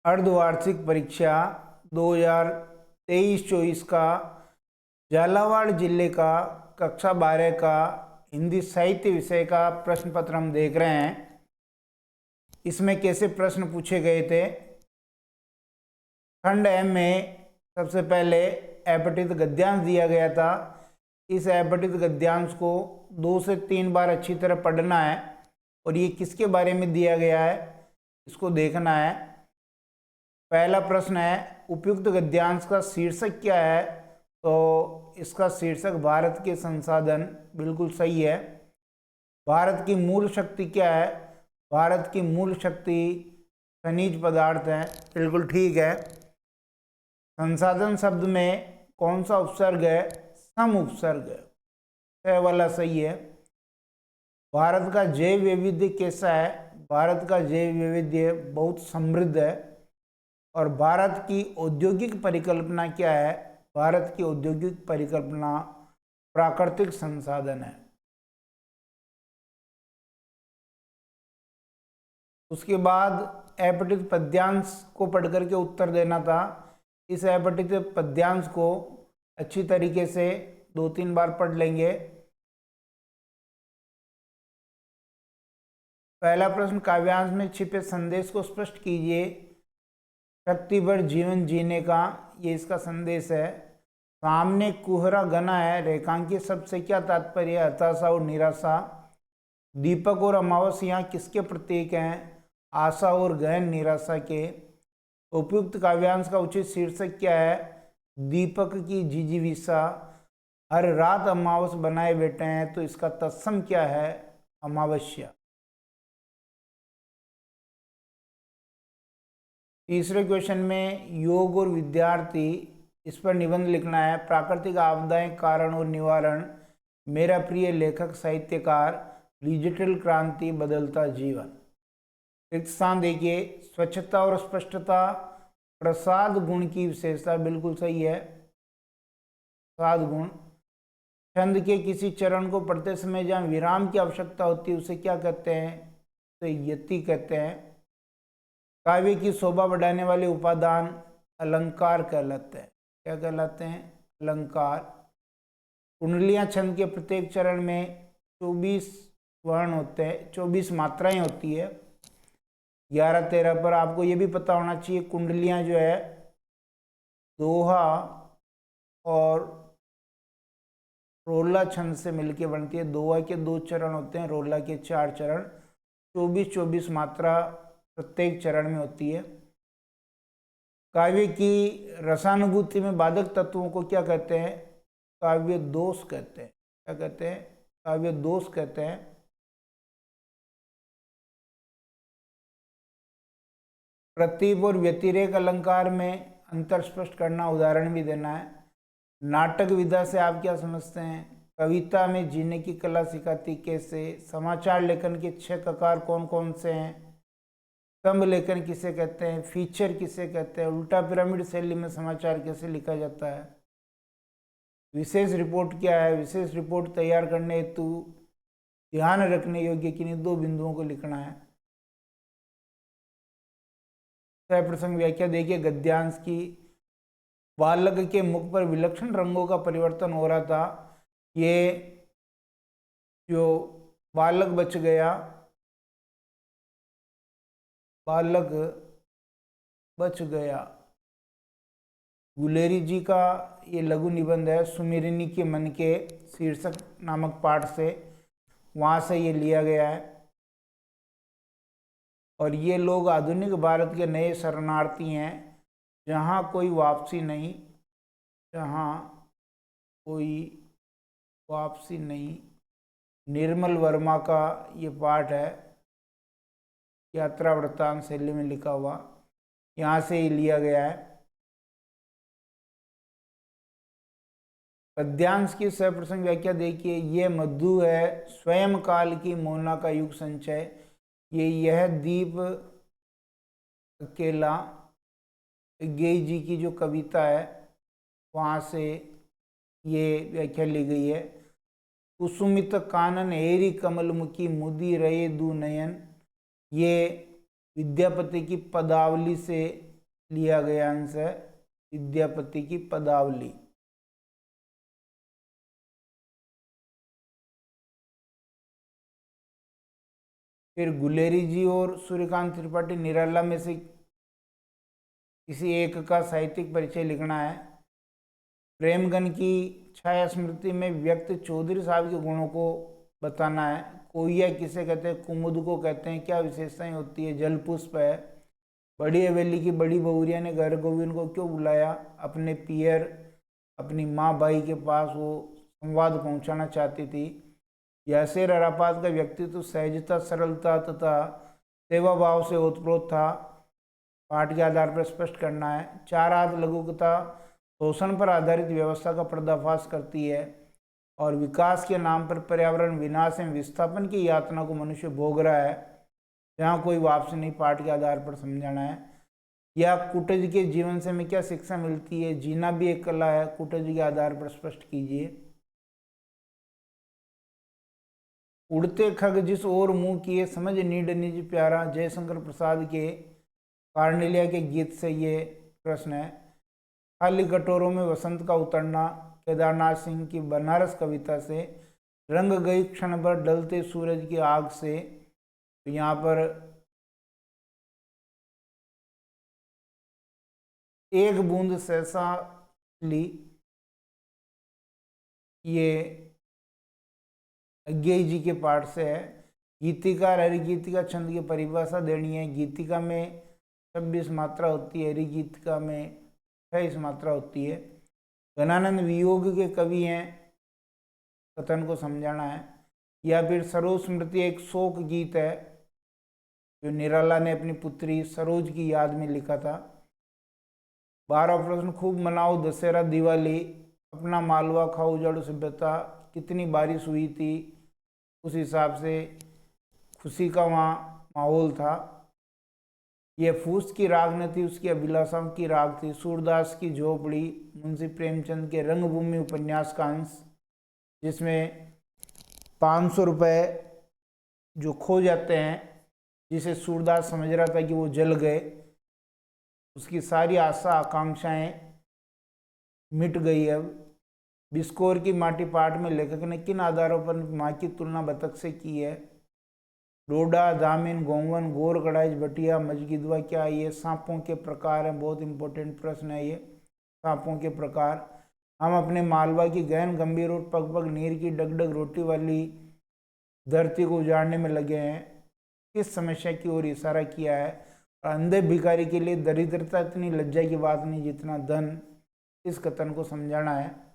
अर्धवार्षिक परीक्षा 2023-24 का झालावाड़ जिले का कक्षा 12 का हिंदी साहित्य विषय का प्रश्न पत्र हम देख रहे हैं। इसमें कैसे प्रश्न पूछे गए थे। खंड एम में सबसे पहले अपठित गद्यांश दिया गया था। इस अपठित गद्यांश को 2 से 3 बार अच्छी तरह पढ़ना है और ये किसके बारे में दिया गया है इसको देखना है। पहला प्रश्न है, उपयुक्त गद्यांश का शीर्षक क्या है? तो इसका शीर्षक भारत के संसाधन, बिल्कुल सही है। भारत की मूल शक्ति क्या है? भारत की मूल शक्ति खनिज पदार्थ है, बिल्कुल ठीक है। संसाधन शब्द में कौन सा उपसर्ग है? सम उपसर्ग है, यह वाला सही है। भारत का जैव वैविध्य कैसा है? भारत का जैव वैविध्य बहुत समृद्ध है। और भारत की औद्योगिक परिकल्पना क्या है? भारत की औद्योगिक परिकल्पना प्राकृतिक संसाधन है। उसके बाद अपठित पद्यांश को पढ़ करके उत्तर देना था। इस अपठित पद्यांश को अच्छी तरीके से 2-3 बार पढ़ लेंगे। पहला प्रश्न, काव्यांश में छिपे संदेश को स्पष्ट कीजिए। शक्ति भर जीवन जीने का, ये इसका संदेश है। सामने कुहरा घना है, रेखांकित शब्द से क्या तात्पर्य? हताशा और निराशा। दीपक और अमावस यहाँ किसके प्रतीक हैं? आशा और गहन निराशा के। उपयुक्त काव्यांश का उचित शीर्षक क्या है? दीपक की जिजीविषा। हर रात अमावस बनाए बैठे हैं, तो इसका तत्सम क्या है? अमावस्या। तीसरे क्वेश्चन में योग और विद्यार्थी, इस पर निबंध लिखना है। प्राकृतिक आपदाएं, कारण और निवारण, मेरा प्रिय लेखक साहित्यकार, डिजिटल क्रांति, बदलता जीवन। रिक्त स्थान देखिए, स्वच्छता और स्पष्टता प्रसाद गुण की विशेषता, बिल्कुल सही है, प्रसाद गुण। छंद के किसी चरण को पढ़ते समय जहाँ विराम की आवश्यकता होती है उसे क्या कहते हैं? तो यति कहते हैं। काव्य की शोभा बढ़ाने वाले उपादान अलंकार कहलाते हैं। क्या कहलाते हैं? अलंकार। कुंडलियां छंद के प्रत्येक चरण में 24 वर्ण होते हैं, 24 मात्राएं होती है। 11-13 पर आपको ये भी पता होना चाहिए, कुंडलियां जो है दोहा और रोला छंद से मिलकर बनती है। दोहा के 2 चरण होते हैं, रोला के 4 चरण। 24 मात्रा प्रत्येक चरण में होती है। काव्य की रसानुभूति में बाधक तत्वों को क्या कहते हैं? काव्य दोष कहते हैं। क्या कहते हैं? काव्य दोष कहते हैं। प्रतीप और व्यतिरेक अलंकार में अंतर स्पष्ट करना, उदाहरण भी देना है। नाटक विधा से आप क्या समझते हैं? कविता में जीने की कला सिखाती कैसे? समाचार लेखन के 6 ककार कौन कौन से हैं? स्तंभ लेखन किसे कहते हैं? फीचर किसे कहते हैं? उल्टा पिरामिड शैली में समाचार कैसे लिखा जाता है? विशेष रिपोर्ट क्या है? विशेष रिपोर्ट तैयार करने हेतु ध्यान रखने योग्य किन्हीं 2 बिंदुओं को लिखना है। प्रसंग व्याख्या देखिए गद्यांश की। बालक के मुख पर विलक्षण रंगों का परिवर्तन हो रहा था। ये जो बालक बच गया, बालक बच गया, गुलेरी जी का ये लघु निबंध है। सुमेरिनी के मन के शीर्षक नामक पाठ से, वहाँ से ये लिया गया है। और ये लोग आधुनिक भारत के नए शरणार्थी हैं, जहाँ कोई वापसी नहीं, जहाँ कोई वापसी नहीं। निर्मल वर्मा का ये पाठ है, यात्रा वृत्तांत शैली में लिखा हुआ, यहाँ से ही लिया गया है। पद्यांश की सप्रसंग व्याख्या देखिए। ये मधु है, स्वयं काल की मोना का युग संचय। यह दीप अकेला, गेय जी की जो कविता है वहाँ से ये व्याख्या ली गई है। कुसुमित कानन एरी कमलमुखी मुदी रहे दू नयन, ये विद्यापति की पदावली से लिया गया अंश है विद्यापति की पदावली। फिर गुलेरी जी और सूर्यकांत त्रिपाठी निराला में से किसी एक का साहित्यिक परिचय लिखना है। प्रेमगन की छाया स्मृति में व्यक्त चौधरी साहब के गुणों को बताना है। कोइया किसे कहते हैं, कुमुद को कहते हैं, क्या विशेषताएं होती है, जल पुष्प है। बड़ी हवेली की बड़ी बहुरिया ने घर गोविंद को क्यों बुलाया, अपने पियर अपनी माँ बाई के पास वो संवाद पहुंचाना चाहती थी। यासेर अराफात का व्यक्तित्व सहजता, सरलता तथा सेवा भाव से ओतप्रोत था, पाठ के आधार पर स्पष्ट करना है। चार आध लघु कथा शोषण पर आधारित व्यवस्था का पर्दाफाश करती है और विकास के नाम पर पर्यावरण विनाश एवं विस्थापन की यातना को मनुष्य भोग रहा है, जहाँ कोई वापसी नहीं, पाठ के आधार पर समझाना है। या कुटज के जीवन से हमें क्या शिक्षा मिलती है, जीना भी एक कला है, कुटज के आधार पर स्पष्ट कीजिए। उड़ते खग जिस ओर मुंह किए, समझ नीड निज प्यारा, जयशंकर प्रसाद के कार्नेलिया के गीत से ये प्रश्न है। खाली कटोरों में वसंत का उतरना, केदारनाथ सिंह की बनारस कविता से। रंग गई क्षण भर ढलते सूरज की आग से, तो यहाँ पर एक बूंद सहसा ली, ये अज्ञेय जी के पाठ से है। गीतिका और हरिगीतिका छंद की परिभाषा देनी है। गीतिका में 26 मात्रा होती है, हरिगीतिका में 28 मात्रा होती है। घनानंद वियोग के कवि हैं, कथन को समझाना है। या फिर सरोज स्मृति एक शोक गीत है जो निराला ने अपनी पुत्री सरोज की याद में लिखा था। 12 प्रश्न, खूब मनाओ दशहरा दिवाली, अपना मालवा खाओ उजाड़ो सभ्यता, कितनी बारिश हुई थी, उस हिसाब से खुशी का वहाँ माहौल था। यह फूस की राग न थी, उसकी अभिलाषाओं की राग थी। सूरदास की झोपड़ी, मुंशी प्रेमचंद के रंगभूमि उपन्यास का अंश, जिसमें 500 रुपये जो खो जाते हैं, जिसे सूरदास समझ रहा था कि वो जल गए, उसकी सारी आशा आकांक्षाएं मिट गई। अब बिस्कोर की माटी पाठ में लेखक ने किन आधारों पर माँ की तुलना बतख से की है। डोडा, दामिन, गोंगवन, गोर, कड़ाइज, बटिया, मजगिदवा, क्या ये सांपों के प्रकार हैं। बहुत इंपॉर्टेंट प्रश्न है ये, सांपों के प्रकार। हम अपने मालवा की गहन गंभीर और पग पग नीर की डगडग रोटी वाली धरती को उजाड़ने में लगे हैं, किस समस्या की ओर इशारा किया है। अंधे भिखारी के लिए दरिद्रता इतनी लज्जा की बात नहीं जितना धन, इस कथन को समझाना है।